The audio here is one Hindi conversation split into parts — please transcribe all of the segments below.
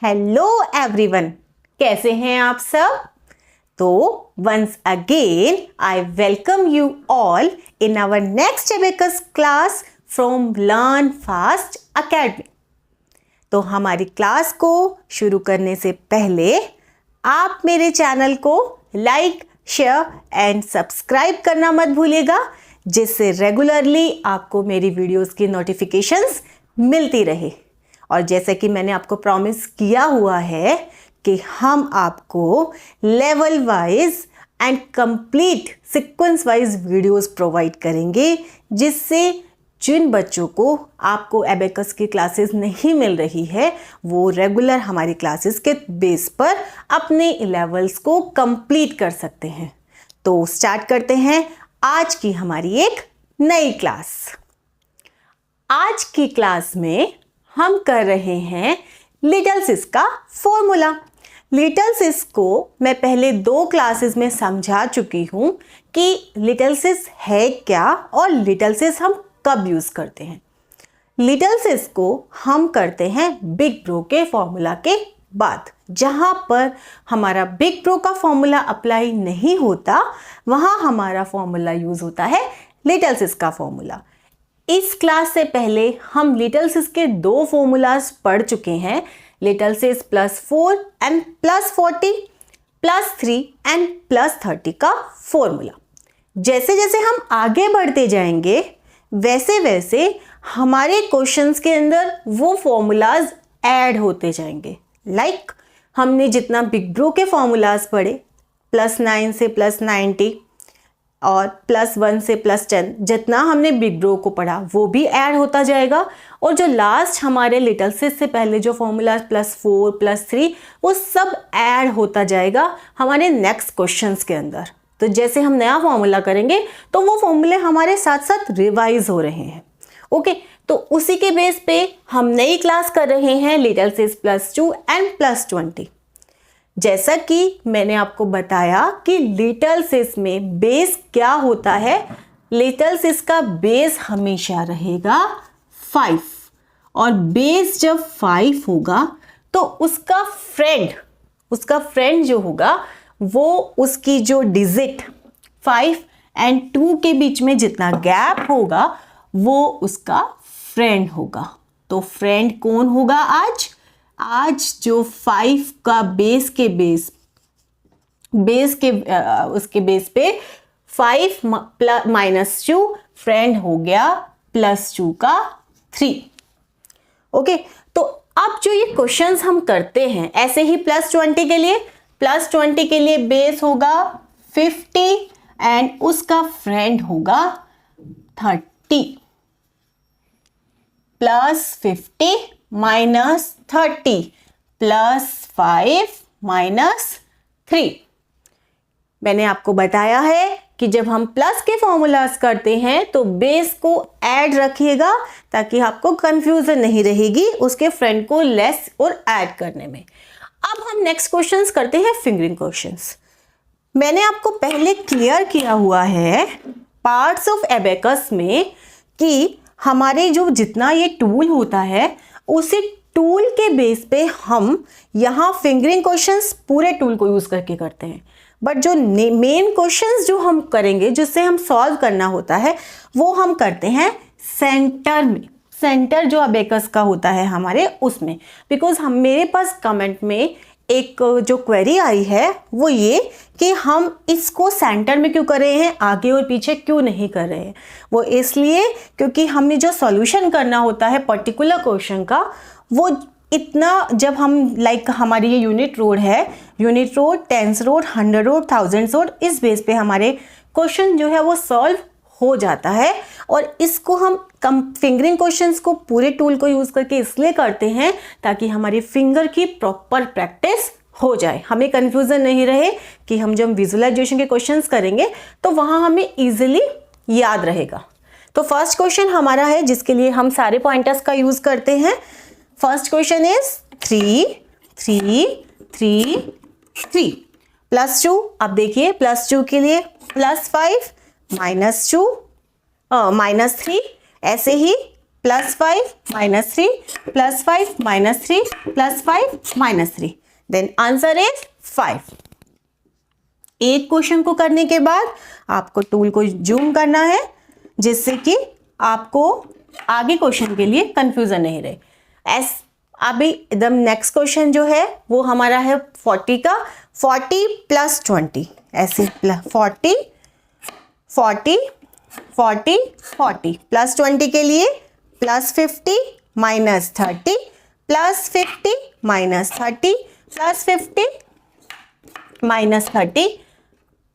हेलो एवरीवन, कैसे हैं आप सब। तो once again I welcome you all in our next abacus class from Learn Fast Academy. तो हमारी क्लास को शुरू करने से पहले आप मेरे चैनल को लाइक, शेयर एंड सब्सक्राइब करना मत भूलिएगा, जिससे रेगुलरली आपको मेरी वीडियोस की नोटिफिकेशंस मिलती रहे। और जैसे कि मैंने आपको प्रॉमिस किया हुआ है कि हम आपको level wise and complete sequence wise videos provide करेंगे, जिससे जिन बच्चों को आपको एबेकस की क्लासेस नहीं मिल रही है वो रेगुलर हमारी क्लासेस के बेस पर अपने लेवल्स को कंप्लीट कर सकते हैं। तो स्टार्ट करते हैं आज की हमारी एक नई क्लास। आज की क्लास में हम कर रहे हैं लिटिल सिस का फॉर्मूला। लिटिल सिस को मैं पहले 2 क्लासेस में समझा चुकी हूं कि लिटिल सिस है क्या और लिटिल सिस हम कब यूज करते हैं। लिटिल सिस को हम करते हैं बिग ब्रो के फॉर्मूला के बाद। जहां पर हमारा बिग ब्रो का फॉर्मूला अप्लाई नहीं होता वहां हमारा फॉर्मूला यूज होता है लिटिल सिस का फॉर्मूला। इस क्लास से पहले हम लिटिल सिस के 2 फॉर्मूलाज पढ़ चुके हैं, लिटिल सिस +4 एंड +40, +3 एंड +30 का फॉर्मूला। जैसे जैसे हम आगे बढ़ते जाएंगे वैसे वैसे हमारे क्वेश्चंस के अंदर वो फॉर्मूलाज ऐड होते जाएंगे। लाइक हमने जितना बिग ब्रो के फॉर्मूलाज पढ़े, +9 से +90 और +1 से +10, जितना हमने बिग ब्रो को पढ़ा वो भी ऐड होता जाएगा। और जो लास्ट हमारे लिटिल सिस से पहले जो फॉर्मूला +4, +3 वो सब ऐड होता जाएगा हमारे नेक्स्ट क्वेश्चंस के अंदर। तो जैसे हम नया फॉर्मूला करेंगे तो वो फॉर्मूले हमारे साथ साथ रिवाइज हो रहे हैं। ओके, तो उसी के बेस पे हम नई क्लास कर रहे हैं लिटिल सिस +2 एंड +20। जैसा कि मैंने आपको बताया कि लिटिल सिस में बेस क्या होता है, लिटिल सिस का बेस हमेशा रहेगा 5 और बेस जब 5 होगा तो उसका फ्रेंड जो होगा वो उसकी जो डिजिट 5 एंड 2 के बीच में जितना गैप होगा वो उसका फ्रेंड होगा। तो फ्रेंड कौन होगा आज जो 5 का उसके बेस पे 5 -2 फ्रेंड हो गया +2 का 3। ओके, तो अब जो ये क्वेश्चंस हम करते हैं ऐसे ही +20 के लिए बेस होगा 50 एंड उसका फ्रेंड होगा 30। +50 -30 +5 -3। मैंने आपको बताया है कि जब हम प्लस के फॉर्मूलाज करते हैं तो बेस को ऐड रखिएगा ताकि आपको कंफ्यूजन नहीं रहेगी उसके फ्रेंड को लेस और ऐड करने में। अब हम नेक्स्ट क्वेश्चंस करते हैं फिंगरिंग क्वेश्चंस। मैंने आपको पहले क्लियर किया हुआ है पार्ट्स ऑफ एबेकस में कि हमारे जो जितना ये टूल होता है उसी टूल के बेस पे हम यहाँ फिंगरिंग क्वेश्चंस पूरे टूल को यूज करके करते हैं। बट जो मेन क्वेश्चंस जो हम करेंगे जिससे हम सॉल्व करना होता है वो हम करते हैं सेंटर में। सेंटर जो अबेकस का होता है हमारे उसमें, बिकॉज मेरे पास कमेंट में एक जो क्वेरी आई है वो ये कि हम इसको सेंटर में क्यों कर रहे हैं, आगे और पीछे क्यों नहीं कर रहे हैं। वो इसलिए क्योंकि हमें जो सॉल्यूशन करना होता है पर्टिकुलर क्वेश्चन का वो इतना, जब हम लाइक हमारी ये यूनिट रोड है, unit rod, tens rod, 100 rod, 1000 rod, इस बेस पे हमारे क्वेश्चन जो है वो सॉल्व हो जाता है। और इसको हम फिंगरिंग क्वेश्चंस को पूरे टूल को यूज करके इसलिए करते हैं ताकि हमारी फिंगर की प्रॉपर प्रैक्टिस हो जाए, हमें कंफ्यूजन नहीं रहे कि हम जब विजुअलाइजेशन के क्वेश्चंस करेंगे तो वहां हमें इजीली याद रहेगा। तो फर्स्ट क्वेश्चन हमारा है जिसके लिए हम सारे पॉइंटर्स का यूज करते हैं। First question is 3 3 3 3 +2। अब देखिए +2 के लिए +5 -2 -3, ऐसे ही +5 -3 +5 -3 +5 -3, देन आंसर इज 5। एक क्वेश्चन को करने के बाद आपको टूल को जूम करना है जिससे कि आपको आगे क्वेश्चन के लिए कंफ्यूजन नहीं रहे। अभी एकदम नेक्स्ट क्वेश्चन जो है वो हमारा है 40 का, 40 + 20, ऐसे 40 40 40 40 +20 के लिए +50 -30 +50 -30 +50 -30,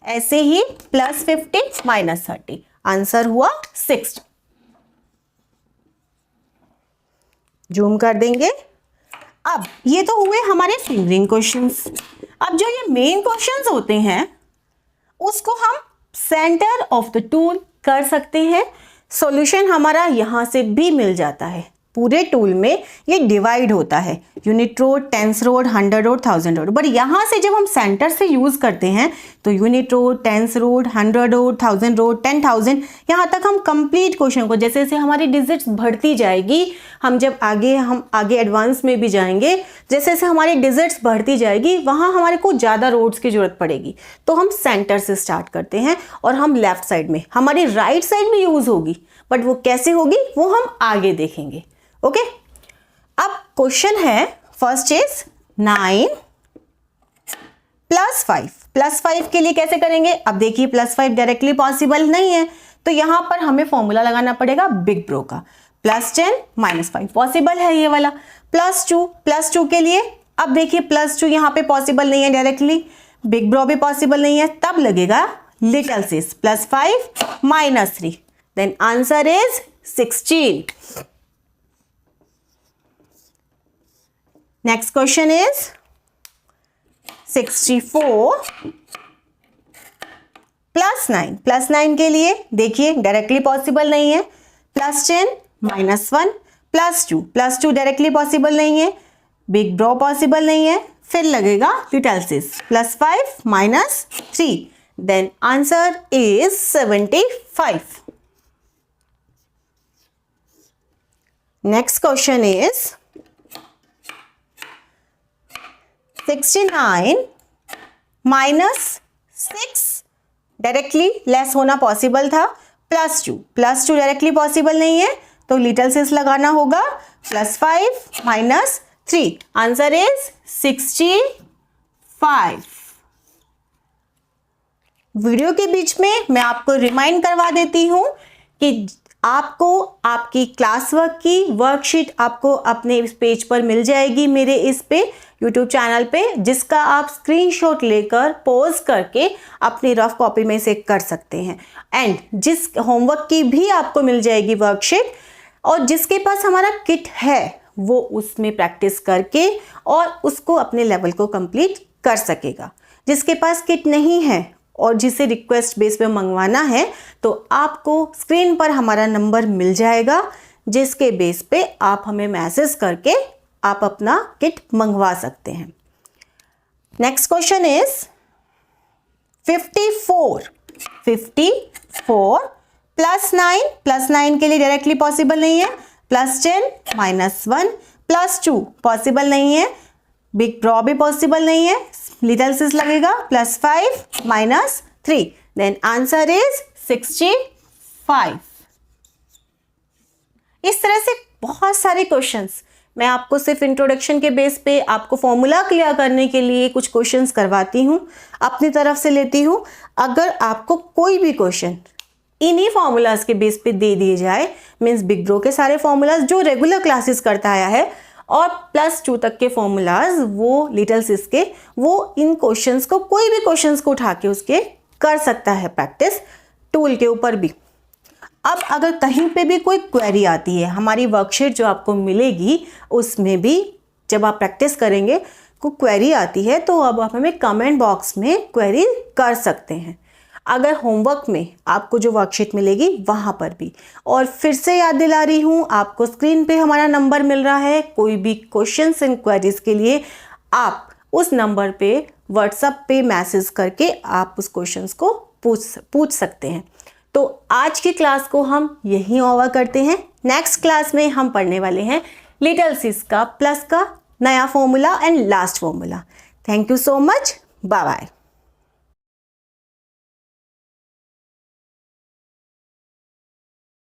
ऐसे ही +50 -30, आंसर हुआ 60। जूम कर देंगे। अब ये तो हुए हमारे फिंगरिंग क्वेश्चंस। अब जो ये मेन क्वेश्चंस होते हैं उसको हम सेंटर ऑफ द टूल कर सकते हैं। सॉल्यूशन हमारा यहाँ से भी मिल जाता है। पूरे टूल में ये डिवाइड होता है, unit rod, tens rod, 100 rod, 1000 rod. But यहाँ से जब हम सेंटर से यूज़ करते हैं तो unit rod, tens rod, 100 rod, 1000 rod, 10,000, यहाँ तक हम कंप्लीट क्वेश्चन को, जैसे जैसे हमारी डिजिट्स बढ़ती जाएगी, हम आगे एडवांस में भी जाएंगे, जैसे जैसे हमारी डिजिट्स बढ़ती जाएगी वहाँ हमारे को ज़्यादा रोड्स की ज़रूरत पड़ेगी। तो हम सेंटर से स्टार्ट करते हैं और हम लेफ्ट साइड में, हमारी राइट साइड में यूज़ होगी, बट वो कैसे होगी वो हम आगे देखेंगे। ओके, अब क्वेश्चन है फर्स्ट इज 9 + 5 के लिए कैसे करेंगे। अब देखिए +5 डायरेक्टली पॉसिबल नहीं है तो यहां पर हमें फॉर्मूला लगाना पड़ेगा बिग ब्रो का। +10 -5 पॉसिबल है ये वाला। +2 के लिए, अब देखिए +2 यहां पे पॉसिबल नहीं है डायरेक्टली, बिग ब्रो भी पॉसिबल नहीं है, तब लगेगा little sis +5 -3, then answer is 16। Next question is 64 + 9 के लिए देखिए डायरेक्टली पॉसिबल नहीं है। +10 -1 +2 डायरेक्टली पॉसिबल नहीं है, बिग ब्रो पॉसिबल नहीं है, फिर लगेगा little sis +5 -3, then answer is 75। Next question is 69 -6 directly less होना पॉसिबल था, +2 डायरेक्टली पॉसिबल नहीं है तो लिटिल सिस लगाना होगा, +5 -3, आंसर इज 65। वीडियो के बीच में मैं आपको रिमाइंड करवा देती हूं कि आपको आपकी क्लास वर्क की वर्कशीट आपको अपने इस पेज पर मिल जाएगी, मेरे इस पे यूट्यूब चैनल पे, जिसका आप स्क्रीनशॉट लेकर पॉज करके अपनी रफ कॉपी में से कर सकते हैं। एंड जिस होमवर्क की भी आपको मिल जाएगी वर्कशीट, और जिसके पास हमारा किट है वो उसमें प्रैक्टिस करके और उसको अपने लेवल को कंप्लीट कर सकेगा। जिसके पास किट नहीं है और जिसे रिक्वेस्ट बेस पे मंगवाना है तो आपको स्क्रीन पर हमारा नंबर मिल जाएगा, जिसके बेस पे आप हमें मैसेज करके आप अपना किट मंगवा सकते हैं। नेक्स्ट क्वेश्चन इज 54 +9 के लिए डायरेक्टली पॉसिबल नहीं है, +10 -1 +2 पॉसिबल नहीं है, बिग ब्रो भी पॉसिबल नहीं है, लिटिल सिस लगेगा, +5 -3, देन आंसर इज 65। इस तरह से बहुत सारे क्वेश्चंस मैं आपको सिर्फ इंट्रोडक्शन के बेस पे आपको फॉर्मूला क्लियर करने के लिए कुछ क्वेश्चंस करवाती हूँ, अपनी तरफ से लेती हूँ। अगर आपको कोई भी क्वेश्चन इन्हीं फॉर्मूलाज के बेस पे दे दिए जाए, मीन्स बिग ब्रो के सारे फॉर्मूलाज जो रेगुलर क्लासेस करता आया है और +2 तक के फॉर्मूलाज वो लिटिल सिस के, वो इन क्वेश्चंस को, कोई भी क्वेश्चंस को उठा के उसके कर सकता है प्रैक्टिस टूल के ऊपर भी। अब अगर कहीं पे भी कोई क्वेरी आती है, हमारी वर्कशीट जो आपको मिलेगी उसमें भी जब आप प्रैक्टिस करेंगे कोई क्वेरी आती है तो अब आप हमें कमेंट बॉक्स में क्वेरी कर सकते हैं। अगर होमवर्क में आपको जो वर्कशीट मिलेगी वहाँ पर भी। और फिर से याद दिला रही हूँ, आपको स्क्रीन पे हमारा नंबर मिल रहा है, कोई भी क्वेश्चंस एंड क्वेरीज के लिए आप उस नंबर पे व्हाट्सएप पे मैसेज करके आप उस क्वेश्चंस को पूछ सकते हैं। तो तो आज की क्लास को हम यहीं ओवर करते हैं। नेक्स्ट क्लास में हम पढ़ने वाले हैं लिटिल सिस का प्लस का नया formula and last formula. Thank you so much, bye bye.